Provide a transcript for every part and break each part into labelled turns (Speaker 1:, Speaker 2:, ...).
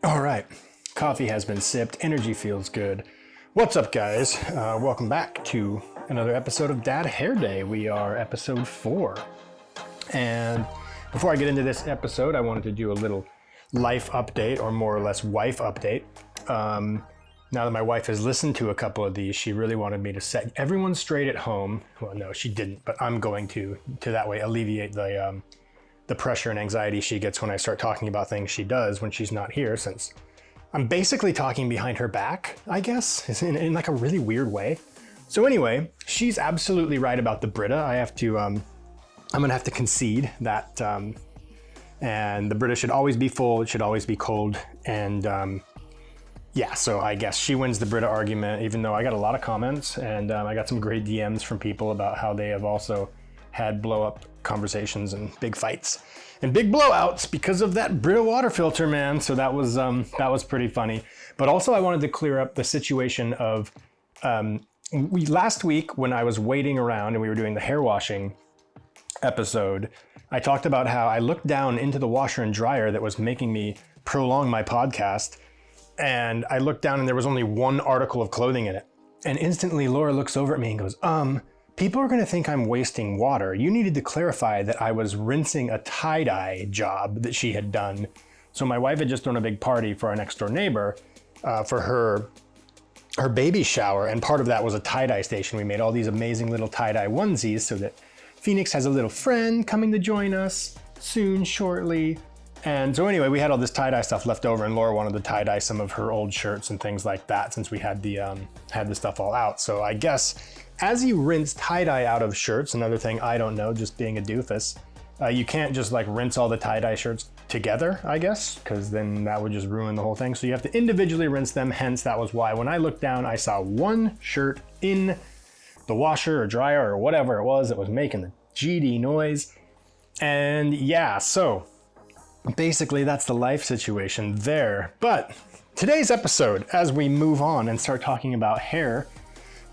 Speaker 1: All right, coffee has been sipped, energy feels good. What's up, guys? Welcome back to another episode of Dad Hair Day. We are episode 4. And before I get into this episode, I wanted to do a little life update, or more or less wife update. Now that my wife has listened to a couple of these, she really wanted me to set everyone straight at home. Well, no, she didn't, but I'm going to that way alleviate the pressure and anxiety she gets when I start talking about things she does when she's not here, since I'm basically talking behind her back, I guess, in like a really weird way. So anyway, she's absolutely right about the Brita. I'm gonna have to concede that, and the Brita should always be full, it should always be cold, and yeah, so I guess she wins the Brita argument, even though I got a lot of comments, and I got some great DMs from people about how they have also had blow-up conversations and big fights and big blowouts because of that Brita water filter, man. So that was pretty funny. But also I wanted to clear up the situation of last week when I was waiting around and we were doing the hair washing episode, I talked about how I looked down into the washer and dryer that was making me prolong my podcast, and I looked down and there was only one article of clothing in it. And instantly Laura looks over at me and goes, people are going to think I'm wasting water. You needed to clarify that I was rinsing a tie-dye job that she had done. So my wife had just thrown a big party for our next door neighbor for her baby shower. And part of that was a tie-dye station. We made all these amazing little tie-dye onesies so that Phoenix has a little friend coming to join us soon, shortly. And so anyway, we had all this tie-dye stuff left over, and Laura wanted to tie-dye some of her old shirts and things like that since we had the stuff all out. So I guess as you rinse tie-dye out of shirts, another thing I don't know, just being a doofus, you can't just like rinse all the tie-dye shirts together, I guess, because then that would just ruin the whole thing. So you have to individually rinse them. Hence, that was why when I looked down, I saw one shirt in the washer or dryer or whatever it was that was making the GD noise. And yeah, so basically that's the life situation there. But today's episode, as we move on and start talking about hair,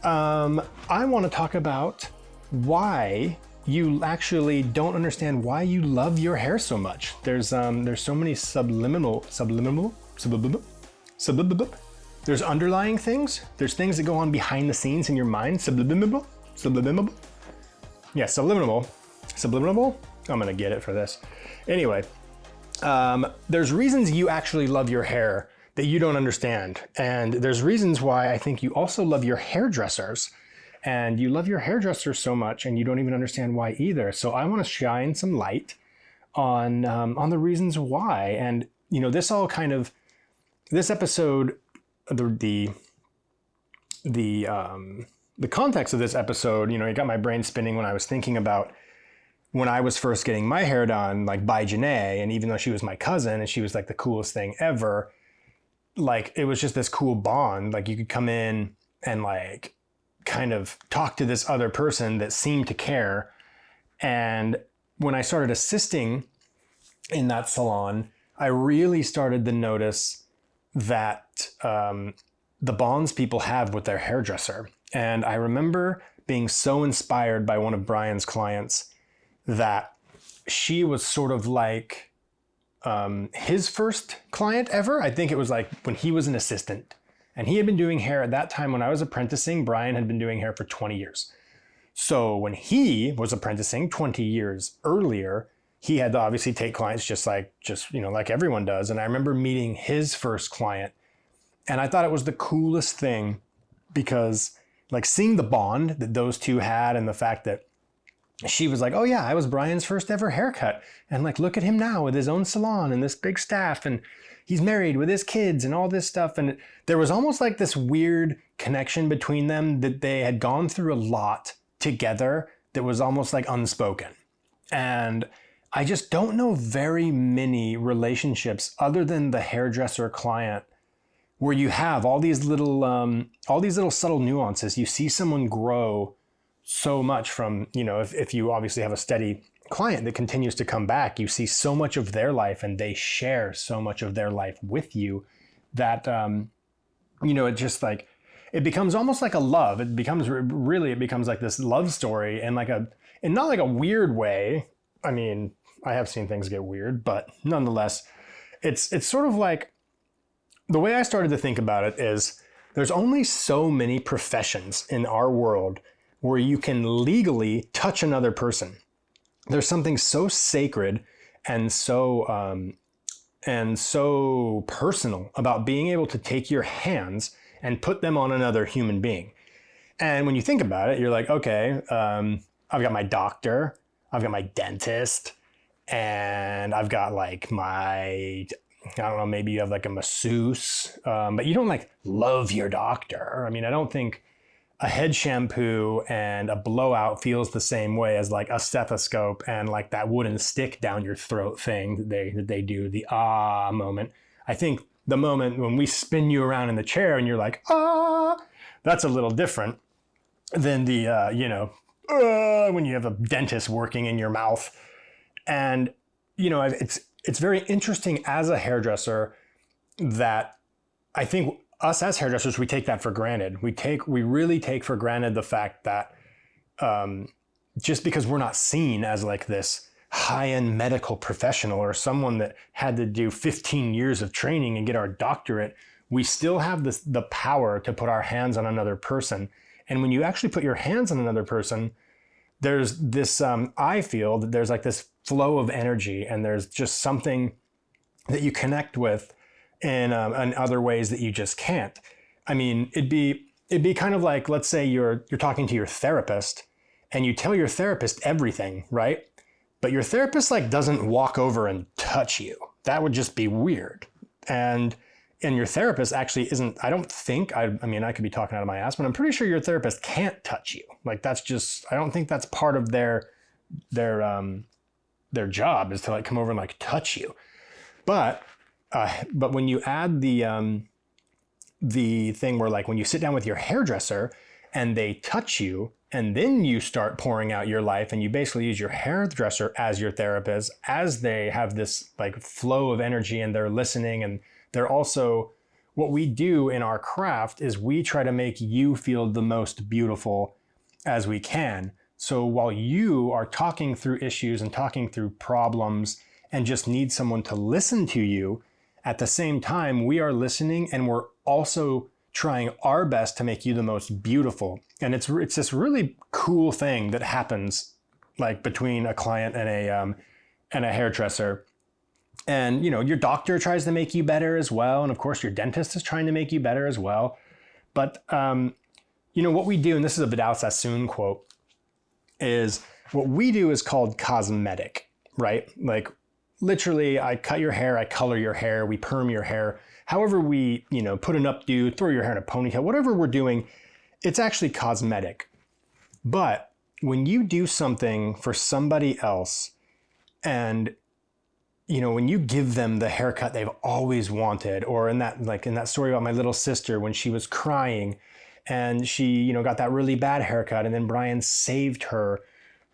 Speaker 1: I want to talk about why you actually don't understand why you love your hair so much. There's so many subliminal, there's underlying things. There's things that go on behind the scenes in your mind. Subliminal. Yeah, subliminal. I'm gonna get it for this. Anyway, there's reasons you actually love your hair that you don't understand. And there's reasons why I think you also love your hairdressers. And you love your hairdressers so much and you don't even understand why either. So I want to shine some light on the reasons why. And you know, this episode, the context of this episode, you know, it got my brain spinning when I was thinking about when I was first getting my hair done, like by Janae. And even though she was my cousin and she was like the coolest thing ever, like it was just this cool bond. Like you could come in and like kind of talk to this other person that seemed to care. And when I started assisting in that salon, I really started to notice that the bonds people have with their hairdresser. And I remember being so inspired by one of Brian's clients that she was sort of like his first client ever. I think it was like when he was an assistant, and he had been doing hair at that time when I was apprenticing. Brian had been doing hair for 20 years. So when he was apprenticing 20 years earlier, he had to obviously take clients just like everyone does. And I remember meeting his first client, and I thought it was the coolest thing because like seeing the bond that those two had, and the fact that she was like, oh yeah, I was Brian's first ever haircut. And like, look at him now with his own salon and this big staff, and he's married with his kids and all this stuff. And there was almost like this weird connection between them that they had gone through a lot together that was almost like unspoken. And I just don't know very many relationships other than the hairdresser client where you have all these little subtle nuances. You see someone grow so much from, you know, if you obviously have a steady client that continues to come back, you see so much of their life and they share so much of their life with you that, you know, it just like, it becomes almost like a love. It becomes like this love story, and in not like a weird way. I mean, I have seen things get weird, but nonetheless, it's sort of like the way I started to think about it is there's only so many professions in our world where you can legally touch another person. There's something so sacred and so personal about being able to take your hands and put them on another human being. And when you think about it, you're like, okay, I've got my doctor, I've got my dentist, and I've got like I don't know, maybe you have like a masseuse, but you don't like love your doctor. I mean, I don't think a head shampoo and a blowout feels the same way as like a stethoscope and like that wooden stick down your throat thing that they do, the ah moment. I think the moment when we spin you around in the chair and you're like, ah, that's a little different than the, when you have a dentist working in your mouth. And, it's very interesting as a hairdresser that I think us as hairdressers, we take that for granted. We really take for granted the fact that just because we're not seen as like this high-end medical professional or someone that had to do 15 years of training and get our doctorate, we still have the power to put our hands on another person. And when you actually put your hands on another person, there's this, I feel that there's like this flow of energy, and there's just something that you connect with in other ways that you just can't. I mean, it'd be kind of like, let's say you're talking to your therapist and you tell your therapist everything, right? But your therapist like doesn't walk over and touch you. That would just be weird. And your therapist actually isn't, I don't think, I mean, I could be talking out of my ass, but I'm pretty sure your therapist can't touch you. Like that's just, I don't think that's part of their job is to like come over and like touch you. But when you add the thing where like when you sit down with your hairdresser and they touch you and then you start pouring out your life and you basically use your hairdresser as your therapist, as they have this like flow of energy and they're listening, and they're also, what we do in our craft is we try to make you feel the most beautiful as we can. So while you are talking through issues and talking through problems and just need someone to listen to you, at the same time, we are listening and we're also trying our best to make you the most beautiful. And it's this really cool thing that happens like between a client and a hairdresser. And, your doctor tries to make you better as well. And of course, your dentist is trying to make you better as well. But, what we do, and this is a Vidal Sassoon quote, is what we do is called cosmetic, right? Like literally, I cut your hair, I color your hair, we perm your hair. However we, put an updo, throw your hair in a ponytail, whatever we're doing, it's actually cosmetic. But when you do something for somebody else and when you give them the haircut they've always wanted, or in that story about my little sister when she was crying and she, got that really bad haircut and then Brian saved her.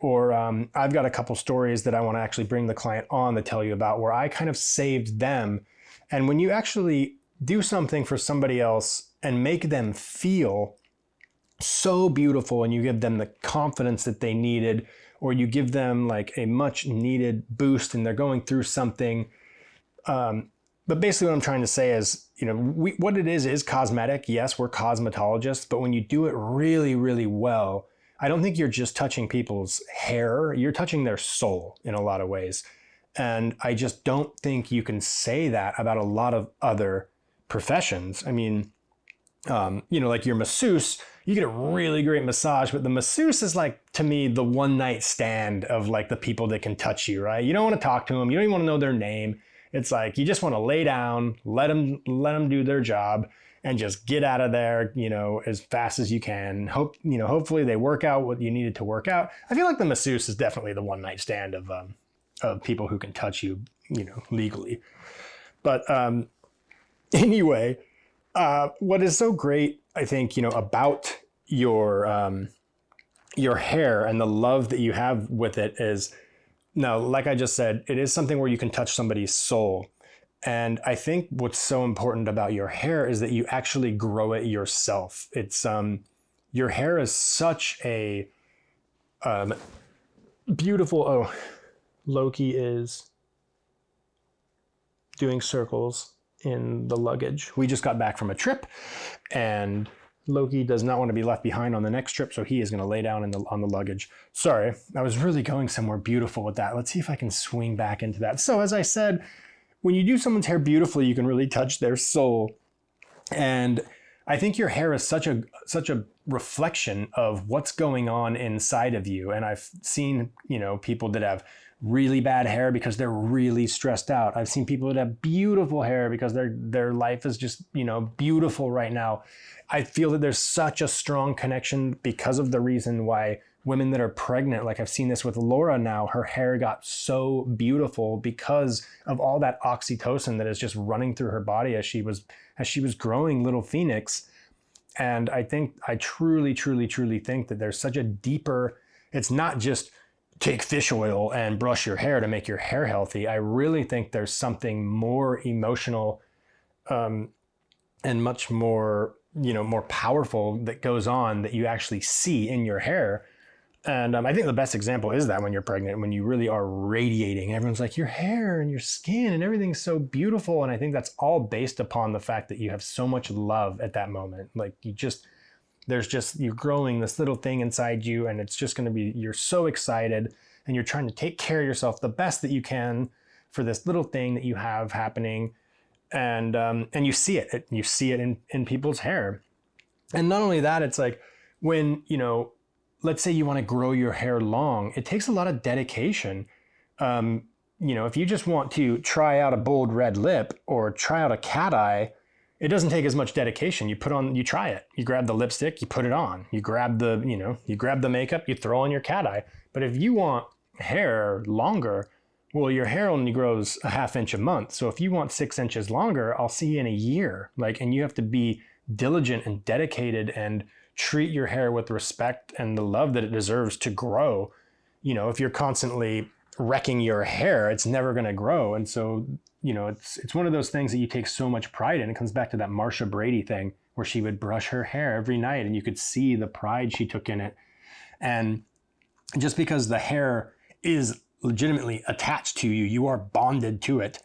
Speaker 1: Or I've got a couple stories that I want to actually bring the client on to tell you about where I kind of saved them. And when you actually do something for somebody else and make them feel so beautiful and you give them the confidence that they needed, or you give them like a much needed boost and they're going through something. But basically what I'm trying to say is, what it is cosmetic. Yes, we're cosmetologists, but when you do it really, really well, I don't think you're just touching people's hair, you're touching their soul in a lot of ways. And I just don't think you can say that about a lot of other professions. I mean, like your masseuse, you get a really great massage, but the masseuse is like, to me, the one night stand of like the people that can touch you, right? You don't want to talk to them. You don't even want to know their name. It's like, you just want to lay down, let them do their job and just get out of there, as fast as you can. Hopefully they work out what you needed to work out. I feel like the masseuse is definitely the one night stand of people who can touch you, legally. But anyway, what is so great, I think, about your hair and the love that you have with it is, now, like I just said, it is something where you can touch somebody's soul. And I think what's so important about your hair is that you actually grow it yourself. It's your hair is such a beautiful. Oh, Loki is doing circles in the luggage. We just got back from a trip, and Loki does not want to be left behind on the next trip, so he is going to lay down on the luggage. Sorry, I was really going somewhere beautiful with that. Let's see if I can swing back into that. So as I said, when you do someone's hair beautifully, you can really touch their soul. And I think your hair is such a reflection of what's going on inside of you. And I've seen, people that have really bad hair because they're really stressed out. I've seen people that have beautiful hair because their life is just, beautiful right now. I feel that there's such a strong connection because of the reason why women that are pregnant, like I've seen this with Laura now, her hair got so beautiful because of all that oxytocin that is just running through her body as she was growing little Phoenix. And I truly, truly, truly think that there's such a deeper, it's not just take fish oil and brush your hair to make your hair healthy. I really think there's something more emotional and much more, more powerful that goes on that you actually see in your hair. And I think the best example is that when you're pregnant, when you really are radiating, everyone's like, your hair and your skin and everything's so beautiful. And I think that's all based upon the fact that you have so much love at that moment. Like you're growing this little thing inside you, and it's just going to be, you're so excited and you're trying to take care of yourself the best that you can for this little thing that you have happening. And you see it in people's hair. And not only that, it's like when, let's say you want to grow your hair long, it takes a lot of dedication. If you just want to try out a bold red lip or try out a cat eye, it doesn't take as much dedication. You try it. You grab the lipstick, you put it on. You grab the makeup, you throw on your cat eye. But if you want hair longer, well, your hair only grows a ½ inch a month. So if you want 6 inches longer, I'll see you in a year. And you have to be diligent and dedicated and treat your hair with respect and the love that it deserves to grow. If you're constantly wrecking your hair, it's never going to grow. And so, it's one of those things that you take so much pride in. It comes back to that Marsha Brady thing where she would brush her hair every night and you could see the pride she took in it. And just because the hair is legitimately attached to you, you are bonded to it.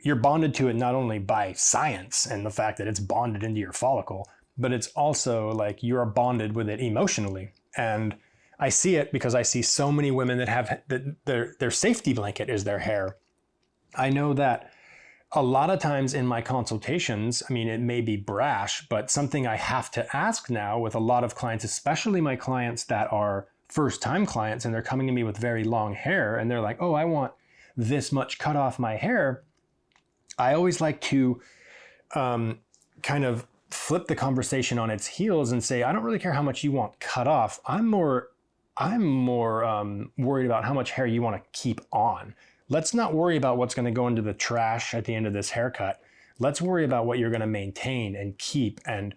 Speaker 1: You're bonded to it not only by science and the fact that it's bonded into your follicle, but it's also like you are bonded with it emotionally. And I see it because I see so many women that have their safety blanket is their hair. I know that a lot of times in my consultations, it may be brash, but something I have to ask now with a lot of clients, especially my clients that are first-time clients, and they're coming to me with very long hair, and they're like, oh, I want this much cut off my hair. I always like to kind of flip the conversation on its heels and say, I don't really care how much you want cut off. I'm more worried about how much hair you want to keep on. Let's not worry about what's going to go into the trash at the end of this haircut. Let's worry about what you're going to maintain and keep, and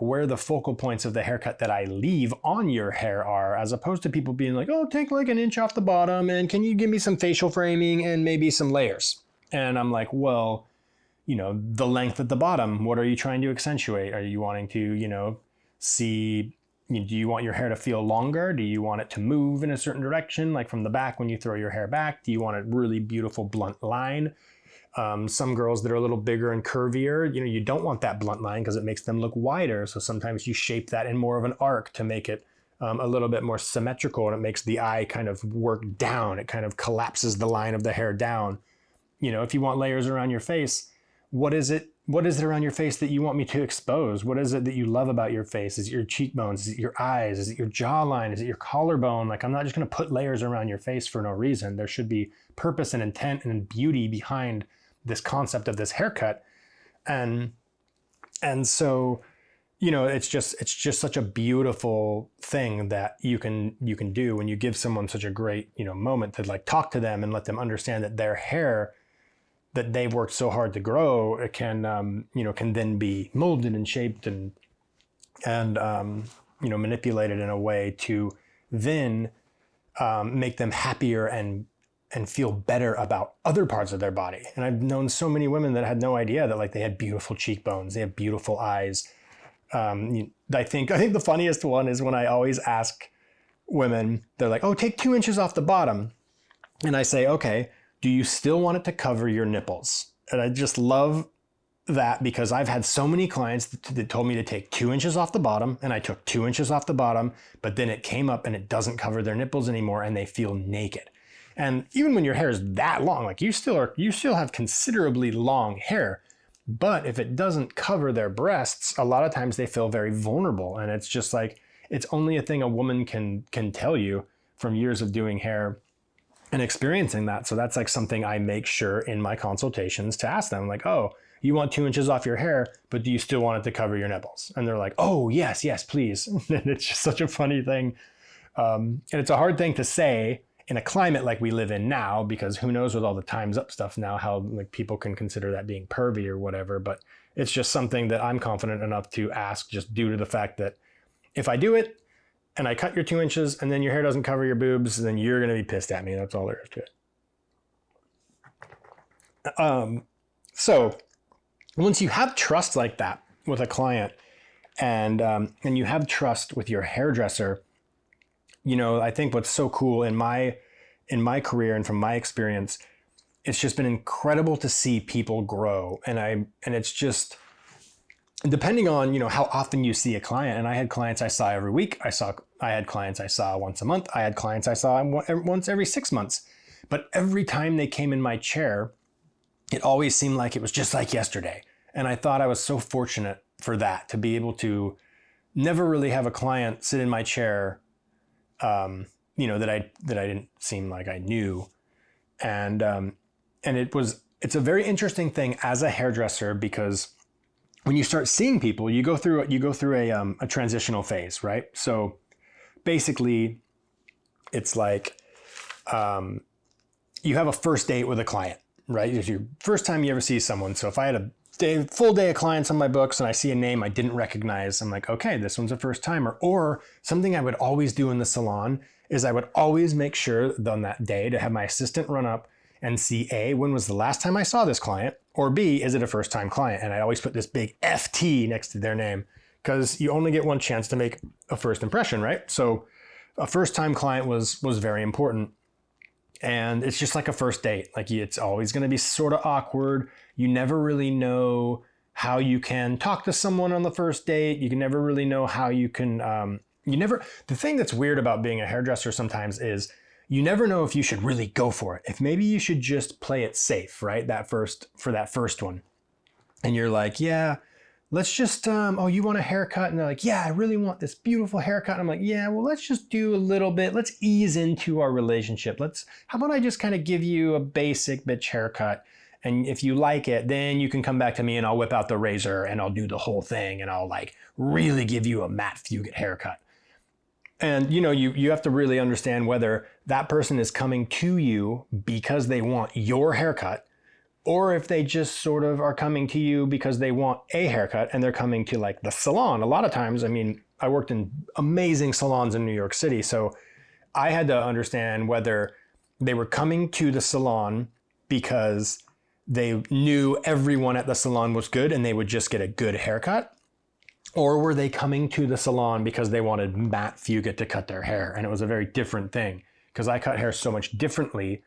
Speaker 1: where the focal points of the haircut that I leave on your hair are, as opposed to people being like, oh, take like an inch off the bottom and can you give me some facial framing and maybe some layers? And I'm like, well, the length at the bottom, what are you trying to accentuate? Are you wanting to, see, do you want your hair to feel longer? Do you want it to move in a certain direction? Like from the back when you throw your hair back, do you want a really beautiful blunt line? Some girls that are a little bigger and curvier, you don't want that blunt line because it makes them look wider. So sometimes you shape that in more of an arc to make it a little bit more symmetrical, and it makes the eye kind of work down. It kind of collapses the line of the hair down. If you want layers around your face, what is it around your face that you want me to expose? What is it that you love about your face? Is it your cheekbones? Is it your eyes? Is it your jawline? Is it your collarbone? Like, I'm not just going to put layers around your face for no reason. There should be purpose and intent and beauty behind this concept of this haircut. And so, it's just such a beautiful thing that you can do when you give someone such a great, moment to like talk to them and let them understand that their hair that they've worked so hard to grow, it can then be molded and shaped and manipulated in a way to then make them happier and feel better about other parts of their body. And I've known so many women that had no idea that like they had beautiful cheekbones, they have beautiful eyes. I think the funniest one is when I always ask women, they're like, oh, take 2 inches off the bottom. And I say, okay, do you still want it to cover your nipples? And I just love that because I've had so many clients that told me to take 2 inches off the bottom, and I took 2 inches off the bottom, but then it came up and it doesn't cover their nipples anymore and they feel naked. And even when your hair is that long, like you still have considerably long hair, but if it doesn't cover their breasts, a lot of times they feel very vulnerable. And it's just like, it's only a thing a woman can tell you from years of doing hair and experiencing that. So that's like something I make sure in my consultations to ask them, like, oh, you want 2 inches off your hair, but do you still want it to cover your nipples? And they're like, oh, yes, please. And it's just such a funny thing. And it's a hard thing to say in a climate like we live in now, because who knows with all the Time's Up stuff now, how like people can consider that being pervy or whatever. But it's just something that I'm confident enough to ask, just due to the fact that if I do it and I cut your 2 inches and then your hair doesn't cover your boobs, then you're going to be pissed at me. That's all there is to it. So once you have trust like that with a client, and you have trust with your hairdresser, you know, I think what's so cool in my career and from my experience, it's just been incredible to see people grow. And it's just, depending on, you know, how often you see a client. And I had clients I saw every week. I had clients I saw once a month. I had clients I saw once every 6 months. But every time they came in my chair, it always seemed like it was just like yesterday. And I thought I was so fortunate for that, to be able to never really have a client sit in my chair, you know, that I didn't seem like I knew. And it's a very interesting thing as a hairdresser, because when you start seeing people, you go through a transitional phase, right? So basically it's like, you have a first date with a client, right? It's your first time you ever see someone. So if I had a full day of clients on my books and I see a name I didn't recognize, I'm like, okay, this one's a first timer. Or something I would always do in the salon is I would always make sure on that day to have my assistant run up and see, A, when was the last time I saw this client? Or B, is it a first time client? And I always put this big FT next to their name, because you only get one chance to make a first impression, right? So a first time client was very important. And it's just like a first date. Like, it's always going to be sort of awkward. You never really know how you can talk to someone on the first date. You can never really know how you can, the thing that's weird about being a hairdresser sometimes is you never know if you should really go for it. If maybe you should just play it safe, right? For that first one. And you're like, yeah, let's just, oh, you want a haircut? And they're like, yeah, I really want this beautiful haircut. And I'm like, yeah, well, let's just do a little bit. Let's ease into our relationship. How about I just kind of give you a basic bitch haircut? And if you like it, then you can come back to me and I'll whip out the razor and I'll do the whole thing and I'll like really give you a matte fugit haircut. And, you know, you have to really understand whether that person is coming to you because they want your haircut, or if they just sort of are coming to you because they want a haircut and they're coming to like the salon. A lot of times, I mean, I worked in amazing salons in New York City, so I had to understand whether they were coming to the salon because they knew everyone at the salon was good and they would just get a good haircut, or were they coming to the salon because they wanted matte fugit to cut their hair? And it was a very different thing, because I cut hair so much differently,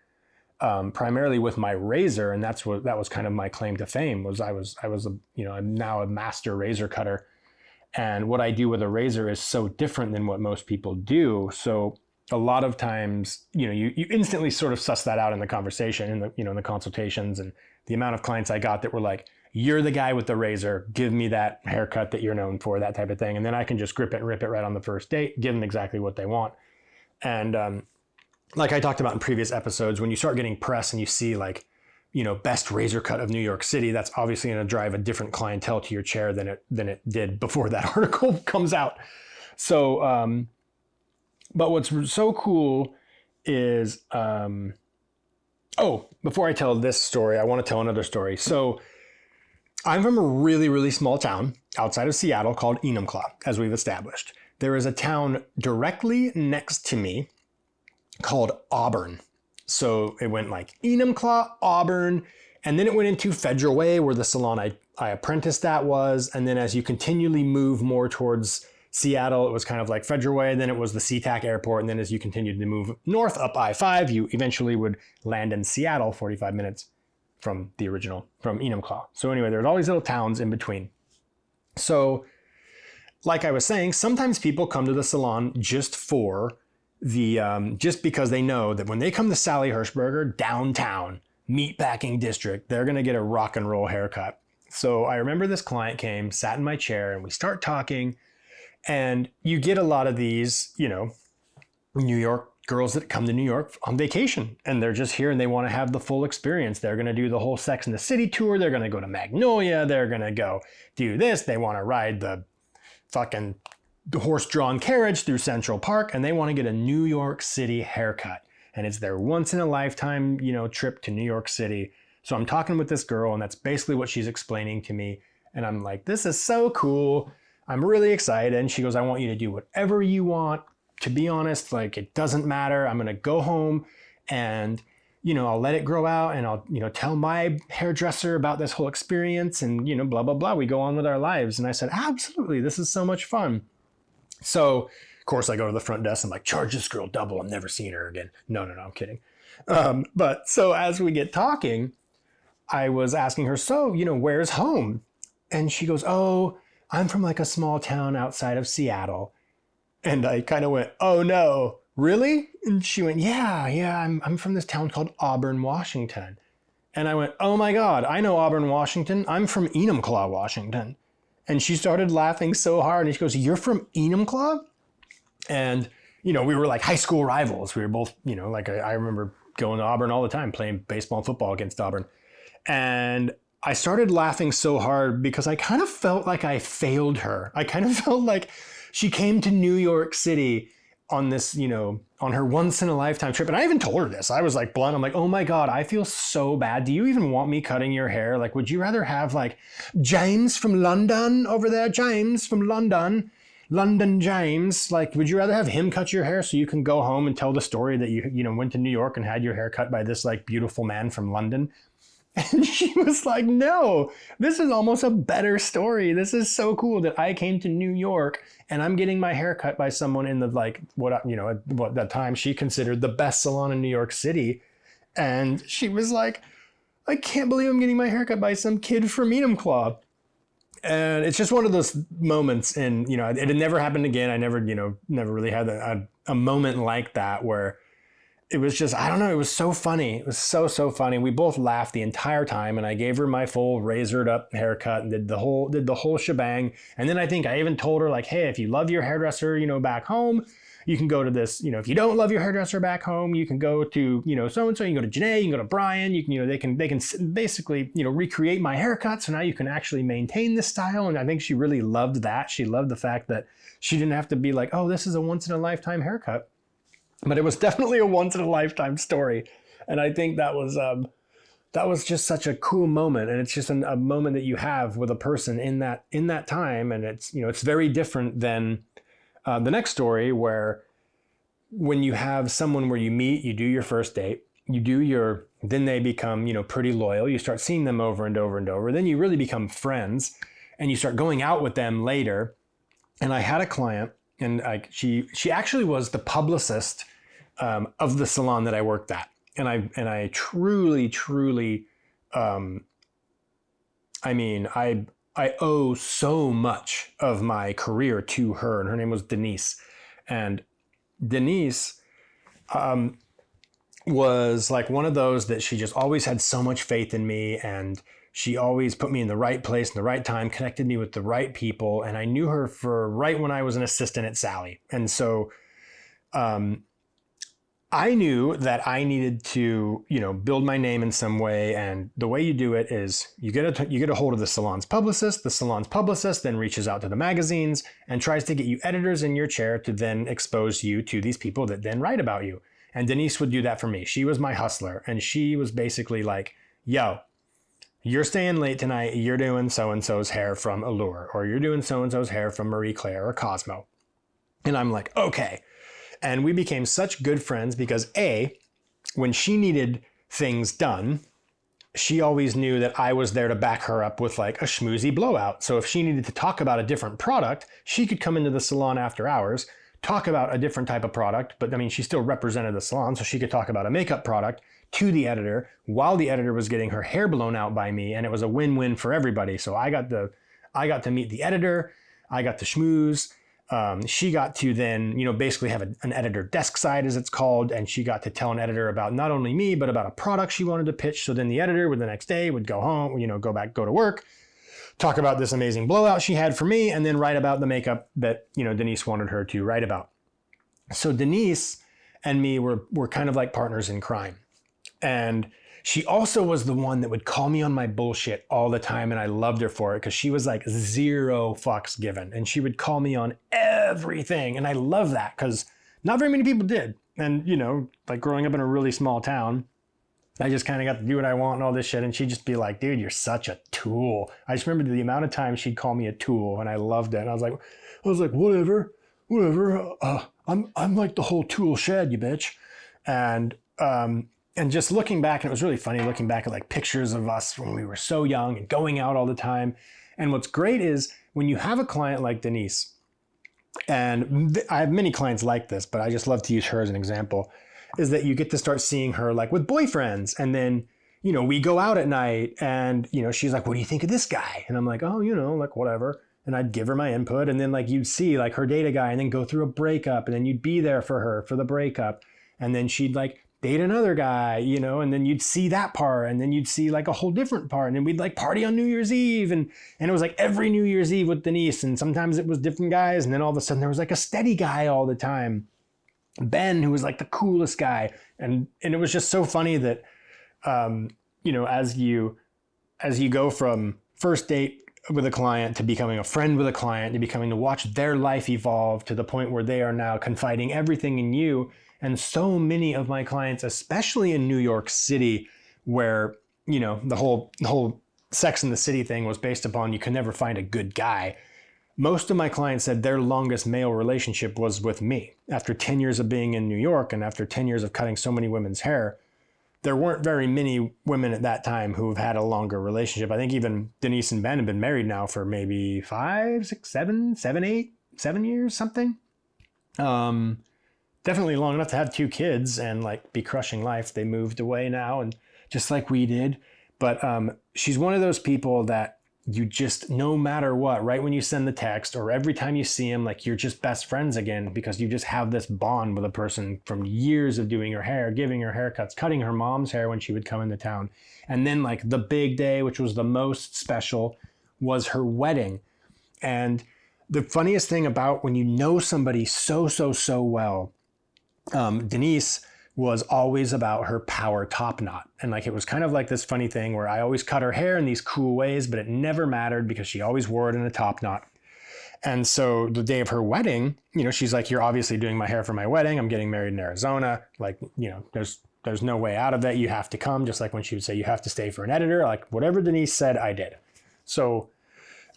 Speaker 1: primarily with my razor. And that was kind of my claim to fame, was I'm now a master razor cutter. And what I do with a razor is so different than what most people do. So a lot of times, you know, you instantly sort of suss that out in the conversation, in the consultations. And the amount of clients I got that were like, you're the guy with the razor, give me that haircut that you're known for, that type of thing. And then I can just grip it and rip it right on the first date, give them exactly what they want. And like I talked about in previous episodes, when you start getting press and you see like, you know, best razor cut of New York City, that's obviously going to drive a different clientele to your chair than it did before that article comes out. So, but what's so cool is, before I tell this story, I want to tell another story. So I'm from a really, really small town outside of Seattle called Enumclaw, as we've established. There is a town directly next to me called Auburn. So it went like Enumclaw, Auburn, and then it went into Federal Way, where the salon I apprenticed at was. And then as you continually move more towards Seattle, it was kind of like Federal Way, and then it was the SeaTac Airport. And then as you continued to move north up I-5, you eventually would land in Seattle, 45 from the original, from Enumclaw. So anyway, there's all these little towns in between. So like I was saying, sometimes people come to the salon just for just because they know that when they come to Sally Hirschberger downtown, meatpacking district, they're going to get a rock and roll haircut. So I remember this client came, sat in my chair, and we start talking. And you get a lot of these, New York girls that come to New York on vacation, and they're just here and they want to have the full experience. They're going to do the whole Sex and the City tour. They're going to go to Magnolia. They're going to go do this. They want to ride the fucking horse-drawn carriage through Central Park, and they want to get a New York City haircut. And it's their once-in-a-lifetime, trip to New York City. So I'm talking with this girl, and that's basically what she's explaining to me. And I'm like, this is so cool. I'm really excited. And she goes, I want you to do whatever you want. To be honest, like, it doesn't matter. I'm going to go home and, I'll let it grow out, and I'll, tell my hairdresser about this whole experience, and, blah, blah, blah. We go on with our lives. And I said, absolutely. This is so much fun. So, of course, I go to the front desk. I'm like, charge this girl double. I'm never seeing her again. No, I'm kidding. But so as we get talking, I was asking her, so, where's home? And she goes, oh, I'm from like a small town outside of Seattle. And I kind of went, oh no, really? And she went, yeah, I'm from this town called Auburn, Washington. And I went, oh my God, I know Auburn, Washington. I'm from Enumclaw, Washington. And she started laughing so hard. And she goes, you're from Enumclaw? And, we were like high school rivals. We were both, I remember going to Auburn all the time, playing baseball and football against Auburn. And I started laughing so hard because I kind of felt like I failed her. I kind of felt like she came to New York City on this, on her once in a lifetime trip. And I even told her this. I was like blunt. I'm like, oh my God, I feel so bad. Do you even want me cutting your hair? Like, would you rather have like James from London over there? James from London James. Like, would you rather have him cut your hair so you can go home and tell the story that you went to New York and had your hair cut by this like beautiful man from London? And she was like, no, this is almost a better story. This is so cool that I came to New York and I'm getting my hair cut by someone in the, like, what that time she considered the best salon in New York City. And she was like, I can't believe I'm getting my hair cut by some kid from Enumclaw. And it's just one of those moments, and, it had never happened again. I never really had a moment like that where it was just, I don't know, it was so funny. It was so funny. We both laughed the entire time, and I gave her my full razored up haircut and did the whole shebang. And then I think I even told her, like, hey, if you love your hairdresser, back home, you can go to this, if you don't love your hairdresser back home, you can go to, so-and-so, you can go to Janae, you can go to Brian, you can, they can basically, recreate my haircut. So now you can actually maintain this style. And I think she really loved that. She loved the fact that she didn't have to be like, oh, this is a once in a lifetime haircut. But it was definitely a once in a lifetime story. And I think that was just such a cool moment. And it's just a moment that you have with a person in that time. And it's, it's very different than the next story, where when you have someone where you meet, you do your first date, then they become, pretty loyal. You start seeing them over and over and over. Then you really become friends and you start going out with them later. And I had a client, and she actually was the publicist of the salon that I worked at. And I truly, I owe so much of my career to her, and her name was Denise. And Denise was like one of those that she just always had so much faith in me, and she always put me in the right place in the right time, connected me with the right people. And I knew her for right when I was an assistant at Sally. And so I knew that I needed to, build my name in some way. And the way you do it is you get a hold of the salon's publicist. The salon's publicist then reaches out to the magazines and tries to get you editors in your chair to then expose you to these people that then write about you. And Denise would do that for me. She was my hustler. And she was basically like, yo, you're staying late tonight. You're doing so-and-so's hair from Allure, or you're doing so-and-so's hair from Marie Claire or Cosmo. And I'm like, okay. And we became such good friends because when she needed things done, she always knew that I was there to back her up with like a schmoozy blowout. So if she needed to talk about a different product, she could come into the salon after hours, talk about a different type of product, but I mean, she still represented the salon, so she could talk about a makeup product to the editor while the editor was getting her hair blown out by me, and it was a win-win for everybody. So I got to meet the editor, I got to schmooze. She got to then, basically have an editor desk side, as it's called, and she got to tell an editor about not only me, but about a product she wanted to pitch. So then the editor would the next day would go home, go to work, talk about this amazing blowout she had for me, and then write about the makeup that, Denise wanted her to write about. So Denise and me were kind of like partners in crime. And she also was the one that would call me on my bullshit all the time, and I loved her for it because she was like 0 fucks given, and she would call me on everything, and I love that because not very many people did. And like growing up in a really small town, I just kind of got to do what I want and all this shit, and she'd just be like, dude, you're such a tool. I just remember the amount of times she'd call me a tool, and I loved it. And I was like, whatever. I'm like the whole tool shed, you bitch. And just looking back, and it was really funny looking back at like pictures of us when we were so young and going out all the time. And what's great is when you have a client like Denise, and I have many clients like this, but I just love to use her as an example, is that you get to start seeing her like with boyfriends. And then, we go out at night and, she's like, what do you think of this guy? And I'm like, oh, like whatever. And I'd give her my input. And then like you'd see like her date a guy and then go through a breakup, and then you'd be there for her for the breakup. And then she'd like date another guy, and then you'd see that part, and then you'd see like a whole different part, and then we'd like party on New Year's Eve, and it was like every New Year's Eve with Denise, and sometimes it was different guys, and then all of a sudden there was like a steady guy all the time, Ben, who was like the coolest guy, and it was just so funny that as you go from first date with a client to becoming a friend with a client to becoming to watch their life evolve to the point where they are now confiding everything in you. And so many of my clients, especially in New York City, where, the whole Sex and the City thing was based upon you can never find a good guy. Most of my clients said their longest male relationship was with me. After 10 years of being in New York and after 10 years of cutting so many women's hair, there weren't very many women at that time who have had a longer relationship. I think even Denise and Ben have been married now for maybe 5, 6, 7, 7 years, something. Definitely long enough to have 2 kids and like be crushing life. They moved away now, and just like we did. But she's one of those people that you just, no matter what, right when you send the text or every time you see him, like you're just best friends again because you just have this bond with a person from years of doing her hair, giving her haircuts, cutting her mom's hair when she would come into town. And then like the big day, which was the most special, was her wedding. And the funniest thing about when you know somebody so well, Denise was always about her power top knot. And like, it was kind of like this funny thing where I always cut her hair in these cool ways, but it never mattered because she always wore it in a top knot. And so the day of her wedding, she's like, you're obviously doing my hair for my wedding. I'm getting married in Arizona. Like, there's no way out of that. You have to come. Just like when she would say, you have to stay for an editor, like whatever Denise said, I did. So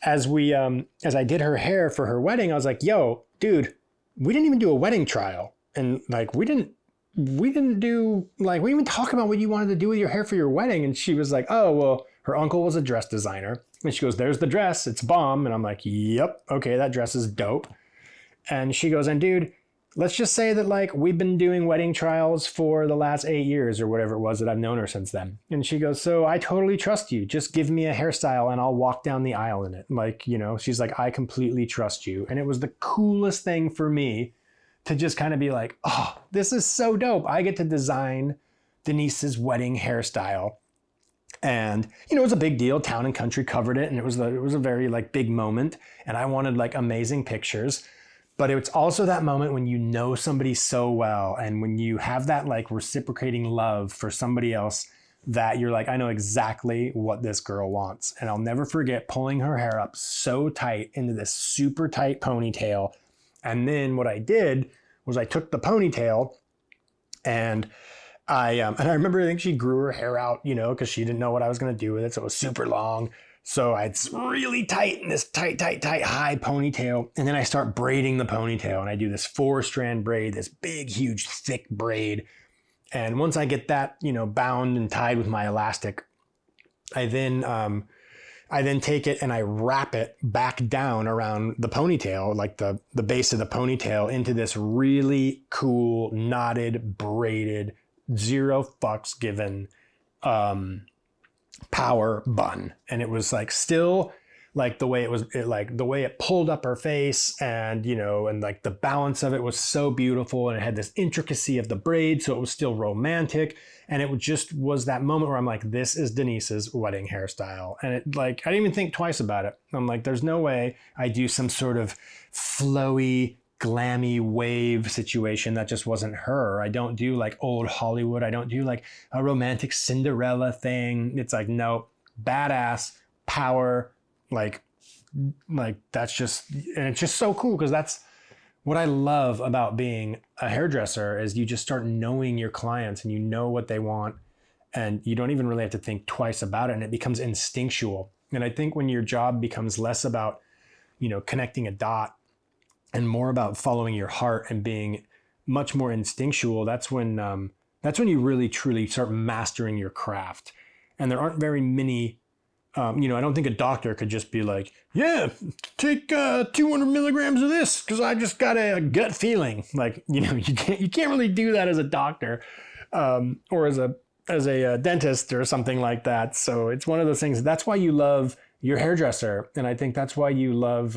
Speaker 1: as I did her hair for her wedding, I was like, yo, dude, we didn't even do a wedding trial. And like, we didn't even talk about what you wanted to do with your hair for your wedding. And she was like, oh, well, her uncle was a dress designer. And she goes, there's the dress. It's bomb. And I'm like, yep. Okay. That dress is dope. And she goes, and dude, let's just say that like, we've been doing wedding trials for the last 8 years or whatever it was that I've known her since then. And she goes, so I totally trust you. Just give me a hairstyle and I'll walk down the aisle in it. Like, she's like, I completely trust you. And it was the coolest thing for me to just kind of be like, oh, this is so dope. I get to design Denise's wedding hairstyle. And, it was a big deal. Town and Country covered it. And it was a very like big moment. And I wanted like amazing pictures. But it's also that moment when you know somebody so well. And when you have that like reciprocating love for somebody else that you're like, I know exactly what this girl wants. And I'll never forget pulling her hair up so tight into this super tight ponytail. And then what I did was I took the ponytail and I remember I think she grew her hair out, because she didn't know what I was going to do with it. So it was super long. So it's really tight in this tight, high ponytail. And then I start braiding the ponytail and I do this 4-strand braid, this big, huge, thick braid. And once I get that, bound and tied with my elastic, I then I then take it and I wrap it back down around the ponytail, like the base of the ponytail, into this really cool, knotted, braided, zero fucks given power bun. And it was like still like the way the way it pulled up her face, and and like the balance of it was so beautiful, and it had this intricacy of the braid, so it was still romantic. And it just was that moment where I'm like, this is Denise's wedding hairstyle. And it, like, I didn't even think twice about it. I'm like, there's no way I do some sort of flowy, glammy wave situation. That just wasn't her. I don't do like old Hollywood. I don't do like a romantic Cinderella thing. It's like, no, badass power. Like that's just, and it's just so cool, because that's what I love about being a hairdresser, is you just start knowing your clients and you know what they want, and you don't even really have to think twice about it, and it becomes instinctual. And I think when your job becomes less about, connecting a dot and more about following your heart and being much more instinctual, that's when you really truly start mastering your craft. And there aren't very many I don't think a doctor could just be like, yeah, take 200 milligrams of this because I just got a gut feeling. Like, you can't really do that as a doctor, or as a dentist or something like that. So it's one of those things. That's why you love your hairdresser, and I think that's why you love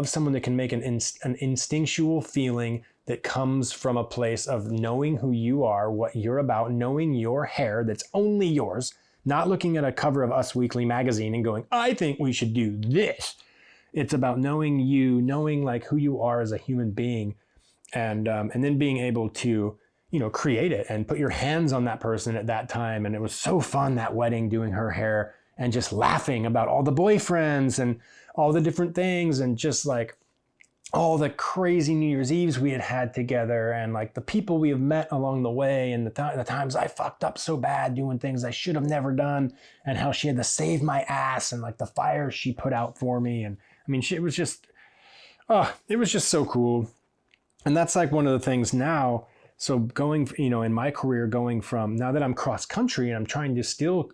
Speaker 1: someone that can make an instinctual feeling that comes from a place of knowing who you are, what you're about, knowing your hair that's only yours. Not looking at a cover of Us Weekly magazine and going, I think we should do this. It's about knowing you, knowing like who you are as a human being, and then being able to, create it and put your hands on that person at that time. And it was so fun, that wedding, doing her hair and just laughing about all the boyfriends and all the different things, and just like all the crazy New Year's Eves we had together, and like the people we have met along the way, and the times I fucked up so bad doing things I should have never done, and how she had to save my ass, and like the fires she put out for me. And I mean, it was just so cool. And that's like one of the things now. So going, in my career, going from, now that I'm cross country and I'm trying to still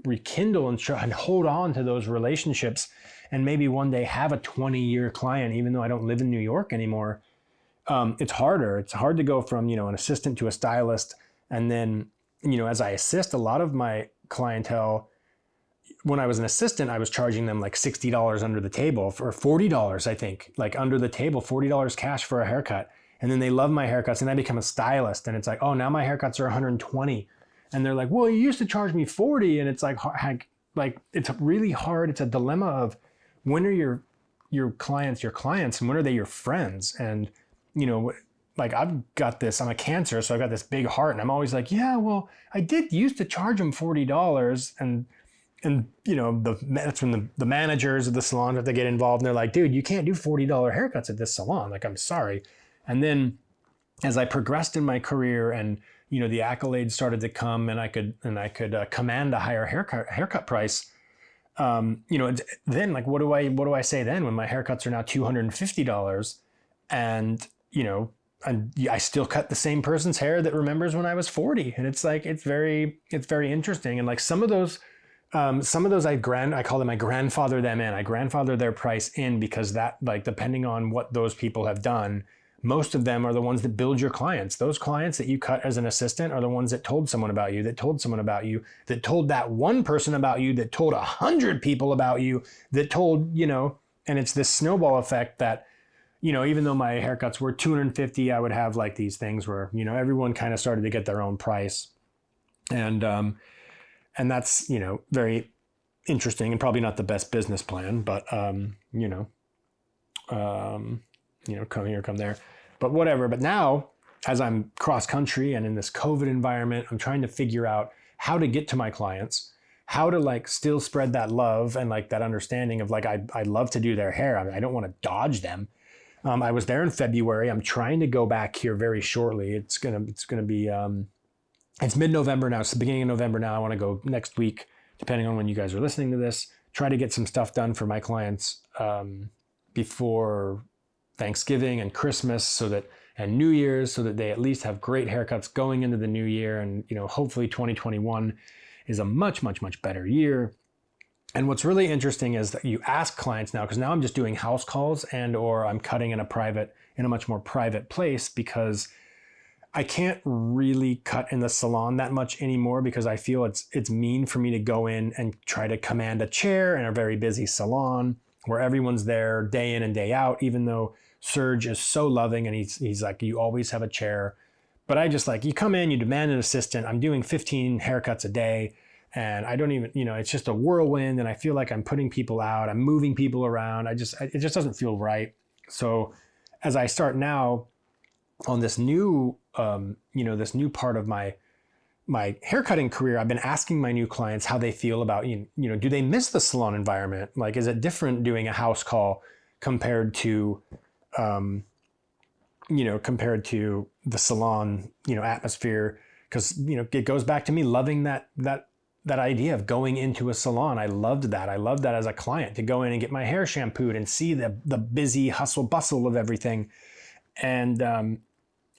Speaker 1: rekindle and try and hold on to those relationships, and maybe one day have a 20-year client, even though I don't live in New York anymore. It's harder. It's hard to go from, an assistant to a stylist. And then, as I assist a lot of my clientele, when I was an assistant, I was charging them like $60 under the table, or $40, I think, like under the table, $40 cash for a haircut. And then they love my haircuts, and I become a stylist, and it's like, oh, now my haircuts are 120. And they're like, well, you used to charge me 40. And it's like it's really hard. It's a dilemma of, when are your clients and when are they your friends? And, like I'm a Cancer, so I've got this big heart, and I'm always like, yeah, well, I did used to charge them $40. And that's when the managers of the salon have to get involved, and they're like, dude, you can't do $40 haircuts at this salon. Like, I'm sorry. And then as I progressed in my career, and, the accolades started to come, and I could command a higher haircut price, then like, what do I say then when my haircuts are now $250, and, I still cut the same person's hair that remembers when I was 40. And it's like, it's very interesting. And like some of those I call them, I grandfather them in. I grandfather their price in, because that, like, depending on what those people have done, most of them are the ones that build your clients. Those clients that you cut as an assistant are the ones that told someone about you, that told someone about you, that told that one person about you, that told 100 people about you, that told, and it's this snowball effect that, even though my haircuts were $250, I would have like these things where, everyone kind of started to get their own price. And that's, very interesting, and probably not the best business plan, but, come here, come there, but whatever. But now, as I'm cross country and in this COVID environment, I'm trying to figure out how to get to my clients, how to like still spread that love and like that understanding of like, I love to do their hair. I mean, I don't want to dodge them. I was there in February. I'm trying to go back here very shortly. It's gonna be, it's mid-November now. It's the beginning of November now. I want to go next week, depending on when you guys are listening to this, try to get some stuff done for my clients before Thanksgiving and Christmas, and New Year's, so that they at least have great haircuts going into the new year. And, hopefully 2021 is a much, much, much better year. And what's really interesting is that you ask clients now, because now I'm just doing house calls and or I'm cutting in a much more private place, because I can't really cut in the salon that much anymore, because I feel it's mean for me to go in and try to command a chair in a very busy salon where everyone's there day in and day out, even though Serge is so loving and he's like, you always have a chair. But I just like, you come in, you demand an assistant. I'm doing 15 haircuts a day and I don't even, it's just a whirlwind and I feel like I'm putting people out. I'm moving people around. It just doesn't feel right. So as I start now on this new, this new part of my haircutting career, I've been asking my new clients how they feel about, do they miss the salon environment? Like, is it different doing a house call compared to, compared to the salon, atmosphere? Because, it goes back to me loving that idea of going into a salon. I loved that. I loved that as a client, to go in and get my hair shampooed and see the busy hustle bustle of everything. And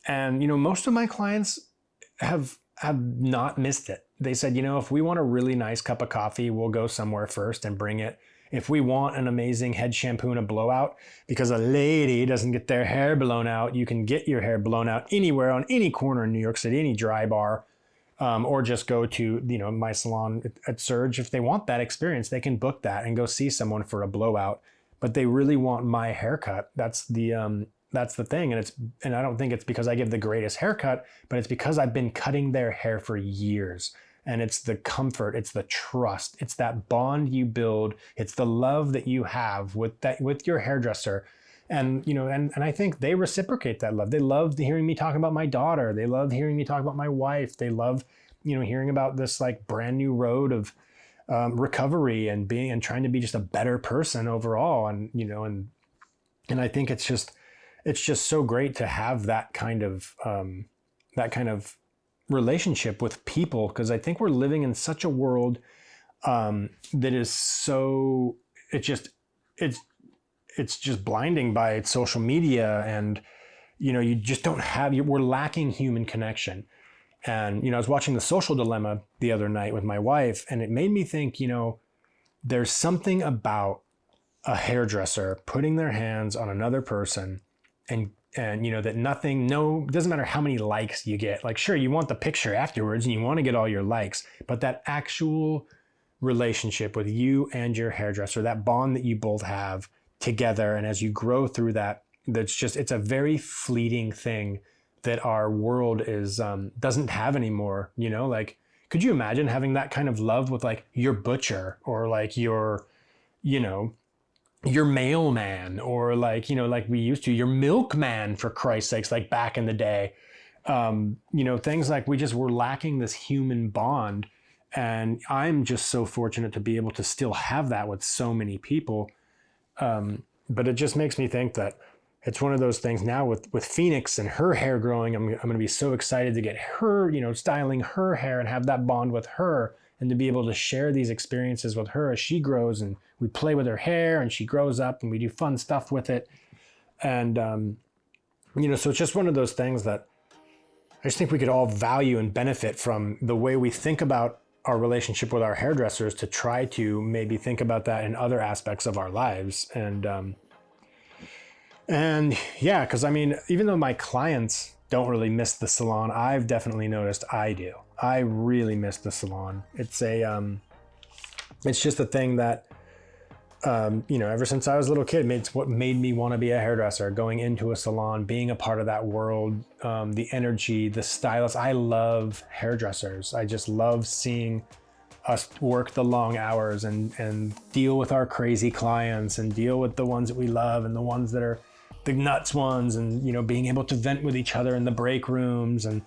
Speaker 1: most of my clients have not missed it. They said, if we want a really nice cup of coffee, we'll go somewhere first and bring it. If we want an amazing head shampoo and a blowout, because a lady doesn't get their hair blown out, you can get your hair blown out anywhere on any corner in New York City, any dry bar, or just go to, my salon at Serge. If they want that experience, they can book that and go see someone for a blowout, but they really want my haircut. That's the thing. And I don't think it's because I give the greatest haircut, but it's because I've been cutting their hair for years. And it's the comfort, it's the trust, it's that bond you build, it's the love that you have with your hairdresser. And, and I think they reciprocate that love. They love hearing me talk about my daughter. They love hearing me talk about my wife. They love, hearing about this like brand new road of recovery and trying to be just a better person overall. And, and I think it's just so great to have that kind of relationship with people, because I think we're living in such a world that is so, it's just blinding by social media, and you just don't have, we're lacking human connection. And I was watching The Social Dilemma the other night with my wife, and it made me think, there's something about a hairdresser putting their hands on another person and that doesn't matter how many likes you get. Like, sure, you want the picture afterwards and you want to get all your likes, but that actual relationship with you and your hairdresser, that bond that you both have together, and as you grow through that, it's a very fleeting thing that our world doesn't have anymore. Like, could you imagine having that kind of love with like your butcher, or like your mailman, or like, like we used to, your milkman, for Christ's sakes, like back in the day, things like we're lacking this human bond. And I'm just so fortunate to be able to still have that with so many people. But it just makes me think that it's one of those things now with Phoenix and her hair growing. I'm going to be so excited to get her, styling her hair and have that bond with her, and to be able to share these experiences with her as she grows, and we play with her hair and she grows up and we do fun stuff with it. And, so it's just one of those things that I just think we could all value and benefit from, the way we think about our relationship with our hairdressers, to try to maybe think about that in other aspects of our lives. And yeah, because even though my clients don't really miss the salon, I've definitely noticed I do. I really miss the salon. It's just a thing that, ever since I was a little kid, it's what made me want to be a hairdresser, going into a salon, being a part of that world, the energy, the stylist. I love hairdressers. I just love seeing us work the long hours and deal with our crazy clients, and deal with the ones that we love and the ones that are the nuts ones, and, being able to vent with each other in the break rooms, and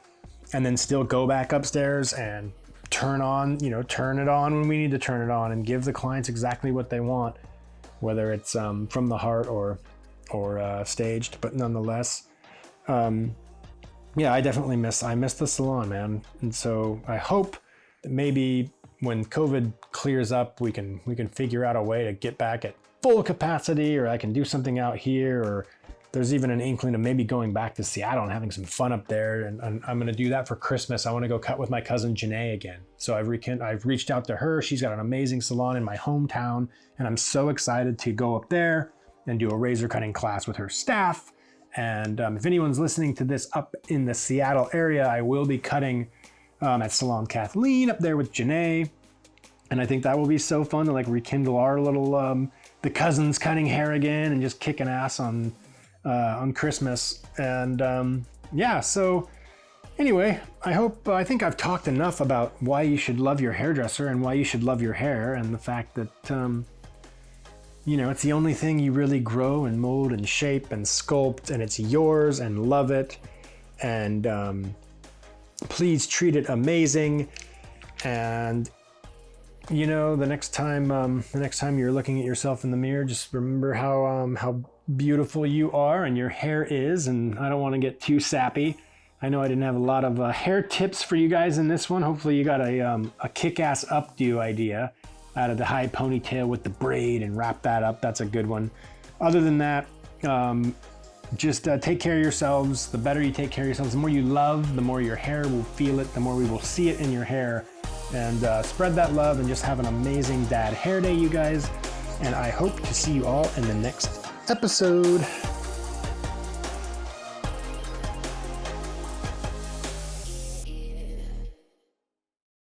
Speaker 1: then still go back upstairs and turn it on when we need to turn it on, and give the clients exactly what they want, whether it's from the heart or staged. But nonetheless, I definitely miss the salon, man. And so I hope that maybe when COVID clears up, we can figure out a way to get back at full capacity, or I can do something out here, or there's even an inkling of maybe going back to Seattle and having some fun up there. And I'm going to do that for Christmas. I want to go cut with my cousin Janae again. So I've reached out to her. She's got an amazing salon in my hometown, and I'm so excited to go up there and do a razor cutting class with her staff. And if anyone's listening to this up in the Seattle area, I will be cutting at Salon Kathleen up there with Janae. And I think that will be so fun to like rekindle our little, the cousins cutting hair again and just kicking ass on Christmas. And yeah, so anyway, I think I've talked enough about why you should love your hairdresser and why you should love your hair, and the fact that, you know, it's the only thing you really grow and mold and shape and sculpt, and it's yours, and love it. And please treat it amazing. And you know, the next time you're looking at yourself in the mirror, just remember how beautiful you are and your hair is. And I don't want to get too sappy. I know I didn't have a lot of hair tips for you guys in this one. Hopefully you got a kick-ass updo idea out of the high ponytail with the braid and wrap that up. That's a good one. Other than that, just take care of yourselves. The better you take care of yourselves, the more you love, the more your hair will feel it, the more we will see it in your hair. And spread that love and just have an amazing Dad Hair Day, you guys. And I hope to see you all in the next episode.